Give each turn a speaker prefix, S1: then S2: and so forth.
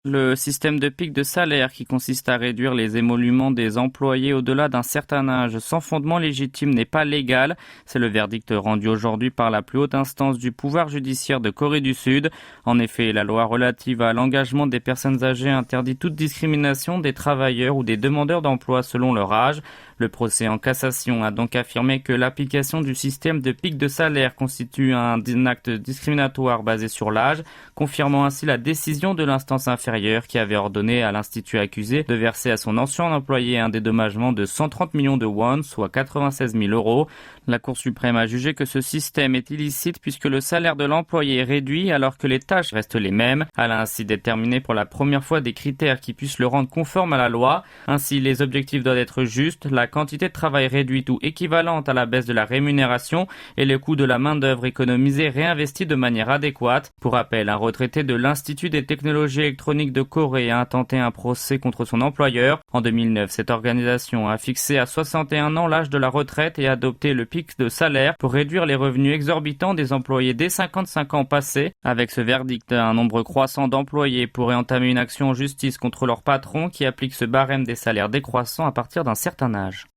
S1: Le système de pic de salaire qui consiste à réduire les émoluments des employés au-delà d'un certain âge sans fondement légitime n'est pas légal. C'est le verdict rendu aujourd'hui par la plus haute instance du pouvoir judiciaire de Corée du Sud. En effet, la loi relative à l'engagement des personnes âgées interdit toute discrimination des travailleurs ou des demandeurs d'emploi selon leur âge. Le procès en cassation a donc affirmé que l'application du système de pic de salaire constitue un acte discriminatoire basé sur l'âge, confirmant ainsi la décision de l'instance inférieure qui avait ordonné à l'institut accusé de verser à son ancien employé un dédommagement de 130 millions de won, soit 96 000 euros. La Cour suprême a jugé que ce système est illicite puisque le salaire de l'employé est réduit alors que les tâches restent les mêmes. Elle a ainsi déterminé pour la première fois des critères qui puissent le rendre conforme à la loi. Ainsi, les objectifs doivent être justes, la quantité de travail réduite ou équivalente à la baisse de la rémunération et le coût de la main-d'œuvre économisée réinvesti de manière adéquate. Pour rappel, un retraité de l'Institut des technologies électroniques de Corée a intenté un procès contre son employeur. En 2009, cette organisation a fixé à 61 ans l'âge de la retraite et adopté le pic de salaire pour réduire les revenus exorbitants des employés dès 55 ans passés. Avec ce verdict, un nombre croissant d'employés pourraient entamer une action en justice contre leur patron qui applique ce barème des salaires décroissants à partir d'un certain âge.